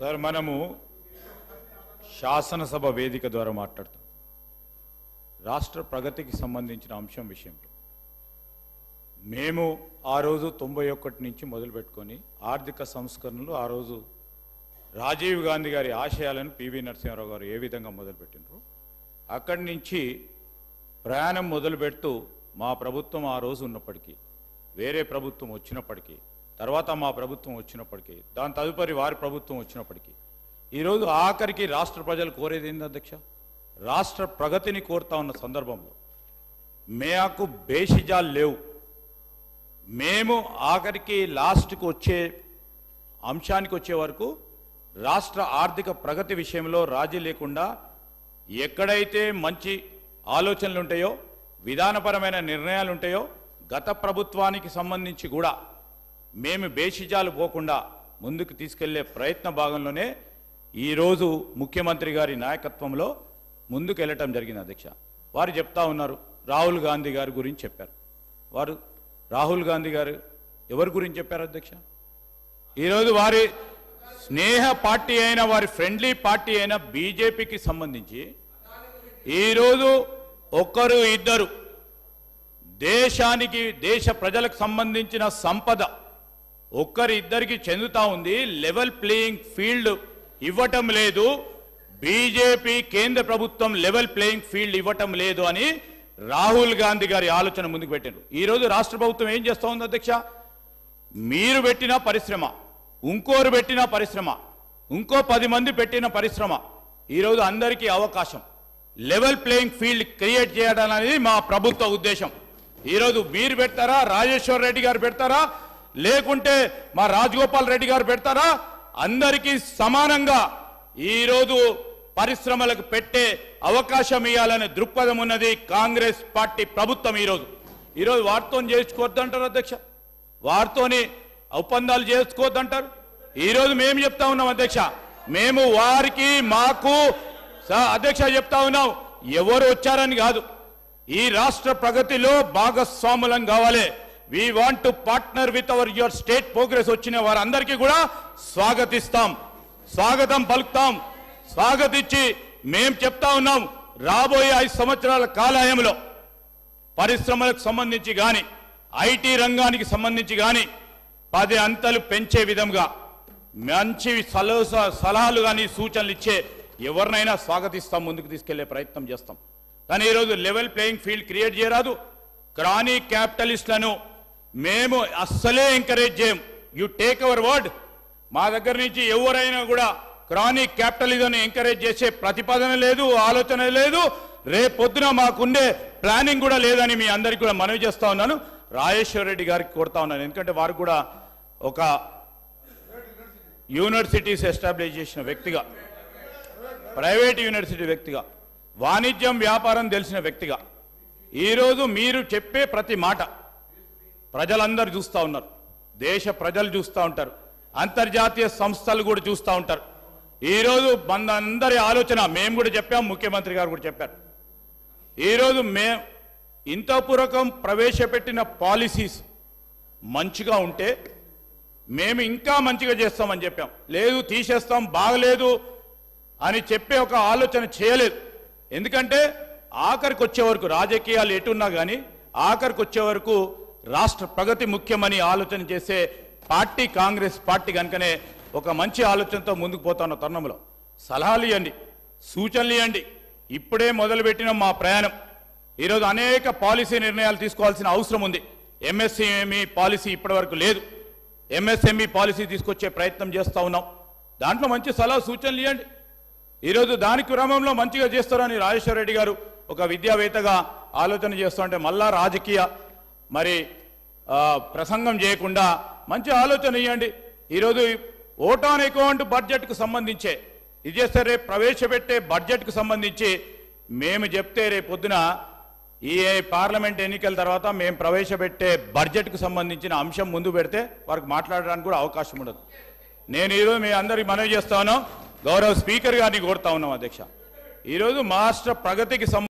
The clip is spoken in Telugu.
సార్ మనము శాసనసభ వేదిక ద్వారా మాట్లాడుతాం. రాష్ట్ర ప్రగతికి సంబంధించిన అంశం విషయంలో మేము ఆ రోజు 91 నుంచి మొదలు పెట్టుకొని ఆర్థిక సంస్కరణలు ఆ రోజు రాజీవ్ గాంధీ గారి ఆశయాలను పివి నరసింహారావు గారు ఏ విధంగా మొదలుపెట్టినారో అక్కడి నుంచి ప్రయాణం మొదలు పెడుతూ మా ప్రభుత్వం ఆ రోజు ఉన్నప్పటికీ, వేరే ప్రభుత్వం వచ్చినప్పటికీ, తర్వాత మా ప్రభుత్వం వచ్చినప్పటికీ, దాని తదుపరి వారి ప్రభుత్వం వచ్చినప్పటికీ, ఈరోజు ఆఖరికి రాష్ట్ర ప్రజలు కోరేది ఏంది అధ్యక్ష? రాష్ట్ర ప్రగతిని కోరుతా ఉన్న సందర్భంలో మాకు బేషిజాలు లేవు. మేము ఆఖరికి లాస్ట్కి వచ్చే అంశానికి వచ్చే వరకు రాష్ట్ర ఆర్థిక ప్రగతి విషయంలో రాజీ లేకుండా ఎక్కడైతే మంచి ఆలోచనలు ఉంటాయో, విధానపరమైన నిర్ణయాలు ఉంటాయో, గత ప్రభుత్వానికి సంబంధించి కూడా మేము బేషిజాలు పోకుండా ముందుకు తీసుకెళ్లే ప్రయత్న భాగంలోనే ఈరోజు ముఖ్యమంత్రి గారి నాయకత్వంలో ముందుకు వెళ్ళటం జరిగింది అధ్యక్ష. వారు చెప్తా ఉన్నారు, రాహుల్ గాంధీ గారి గురించి చెప్పారు. వారు రాహుల్ గాంధీ గారు ఎవరి గురించి చెప్పారు అధ్యక్ష? ఈరోజు వారి స్నేహ పార్టీ అయిన, వారి ఫ్రెండ్లీ పార్టీ అయిన బీజేపీకి సంబంధించి ఈరోజు ఒకరు ఇద్దరు దేశానికి, దేశ ప్రజలకు సంబంధించిన సంపద ఒక్కరిద్దరికి చెందుతా ఉంది. లెవెల్ ప్లేయింగ్ ఫీల్డ్ ఇవ్వటం లేదు. బీజేపీ కేంద్ర ప్రభుత్వం లెవెల్ ప్లేయింగ్ ఫీల్డ్ ఇవ్వటం లేదు అని రాహుల్ గాంధీ గారి ఆలోచన ముందుకు పెట్టారు. ఈరోజు రాష్ట్ర ప్రభుత్వం ఏం చేస్తూ ఉంది అధ్యక్ష? మీరు పెట్టిన పరిశ్రమ, ఇంకోరు పెట్టిన పరిశ్రమ, ఇంకో 10 మంది పెట్టిన పరిశ్రమ, ఈరోజు అందరికీ అవకాశం, లెవెల్ ప్లేయింగ్ ఫీల్డ్ క్రియేట్ చేయడం అనేది మా ప్రభుత్వ ఉద్దేశం. ఈరోజు మీరు పెడతారా, రాజేశ్వర్ రెడ్డి గారు పెడతారా, లేకుంటే మా రాజగోపాల్ రెడ్డి గారు పెడతారా, అందరికీ సమానంగా ఈరోజు పరిశ్రమలకు పెట్టే అవకాశం ఇవ్వాలనే దృక్పథం ఉన్నది కాంగ్రెస్ పార్టీ ప్రభుత్వం. ఈరోజు వారితో చేసుకోవద్దంటారు అధ్యక్ష, వారితోని ఒప్పందాలు చేసుకోవద్దంటారు. ఈరోజు మేము చెప్తా ఉన్నాం అధ్యక్ష, మేము వారికి మాకు అధ్యక్ష చెప్తా ఉన్నాం, ఎవరు వచ్చారని కాదు, ఈ రాష్ట్ర ప్రగతిలో భాగస్వాములం కావాలి. We want to partner with our your state progress. వచ్చిన వారందరికీ కూడా స్వాగతిస్తాం, స్వాగతం పలుకుతాం. స్వాగతించి మేము చెప్తా ఉన్నాం, రాబోయే 5 సంవత్సరాల కాలాయంలో పరిశ్రమలకు సంబంధించి కానీ, ఐటీ రంగానికి సంబంధించి కానీ 10 అంతలు పెంచే విధంగా మంచి సలహాలు కానీ సూచనలు ఇచ్చే ఎవరినైనా స్వాగతిస్తాం, ముందుకు తీసుకెళ్లే ప్రయత్నం చేస్తాం. కానీ ఈరోజు లెవెల్ ప్లేయింగ్ ఫీల్డ్ క్రియేట్ చేయరాదు. క్రానీ క్యాపిటలిస్టులను మేము అస్సలే ఎంకరేజ్ చేయం. You take our word. మా దగ్గర నుంచి ఎవరైనా కూడా క్రానీ క్యాపిటలిజం ఎంకరేజ్ చేసే ప్రతిపాదన లేదు, ఆలోచన లేదు, రేపొద్దున మాకుండే ప్లానింగ్ కూడా లేదని మీ అందరికీ కూడా మనవి చేస్తా ఉన్నాను. రాజేశ్వర్ రెడ్డి గారికి కోరుతా ఉన్నాను, ఎందుకంటే వారు కూడా ఒక యూనివర్సిటీస్ ఎస్టాబ్లిష్ చేసిన వ్యక్తిగా, ప్రైవేట్ యూనివర్సిటీ వ్యక్తిగా, వాణిజ్యం వ్యాపారం తెలిసిన వ్యక్తిగా, ఈరోజు మీరు చెప్పే ప్రతి మాట ప్రజలందరూ చూస్తూ ఉన్నారు, దేశ ప్రజలు చూస్తూ ఉంటారు, అంతర్జాతీయ సంస్థలు కూడా చూస్తూ ఉంటారు. ఈరోజు మనందరి ఆలోచన, మేము కూడా చెప్పాం, ముఖ్యమంత్రి గారు కూడా చెప్పారు, ఈరోజు ఇంతపూర్వకం ప్రవేశపెట్టిన పాలసీస్ మంచిగా ఉంటే మేము ఇంకా మంచిగా చేస్తామని చెప్పాం. లేదు తీసేస్తాం, బాగలేదు అని చెప్పే ఒక ఆలోచన చేయలేదు. ఎందుకంటే ఆఖరికి వచ్చే వరకు రాజకీయాలు ఎటున్నా కానీ ఆఖరికి వచ్చే వరకు రాష్ట్ర ప్రగతి ముఖ్యమని ఆలోచన చేసే పార్టీ కాంగ్రెస్ పార్టీ కనుకనే ఒక మంచి ఆలోచనతో ముందుకు పోతున్న తరుణంలో సలహాలు ఇవ్వండి, సూచనలు ఇవ్వండి. ఇప్పుడే మొదలుపెట్టిన మా ప్రయాణం. ఈరోజు అనేక పాలసీ నిర్ణయాలు తీసుకోవాల్సిన అవసరం ఉంది. ఎంఎస్ఎంఈ పాలసీ ఇప్పటి వరకు లేదు. ఎంఎస్ఎంఈ పాలసీ తీసుకొచ్చే ప్రయత్నం చేస్తూ ఉన్నాం. దాంట్లో మంచి సలహా సూచనలు ఇవ్వండి. ఈరోజు దాని క్రమంలో మంచిగా చేస్తారని రాజేశ్వర రెడ్డి గారు ఒక విద్యావేత్తగా ఆలోచన చేస్తూ ఉంటే మళ్ళా రాజకీయ ప్రసంగం చేయకుండా మంచి ఆలోచన ఇవ్వండి. ఈరోజు ఓట్ ఆన్ అకౌంట్ బడ్జెట్కు సంబంధించే ఇది చేస్తే రేపు ప్రవేశపెట్టే బడ్జెట్కు సంబంధించి మేము చెప్తే రేపొద్దున ఈ పార్లమెంట్ ఎన్నికల తర్వాత మేము ప్రవేశపెట్టే బడ్జెట్కు సంబంధించిన అంశం ముందు పెడితే వారికి మాట్లాడడానికి కూడా అవకాశం ఉండదు. నేను ఈరోజు మీ అందరికి మనవి చేస్తాను, గౌరవ స్పీకర్ గారిని కోరుతా ఉన్నాం అధ్యక్ష, ఈరోజు రాష్ట్ర ప్రగతికి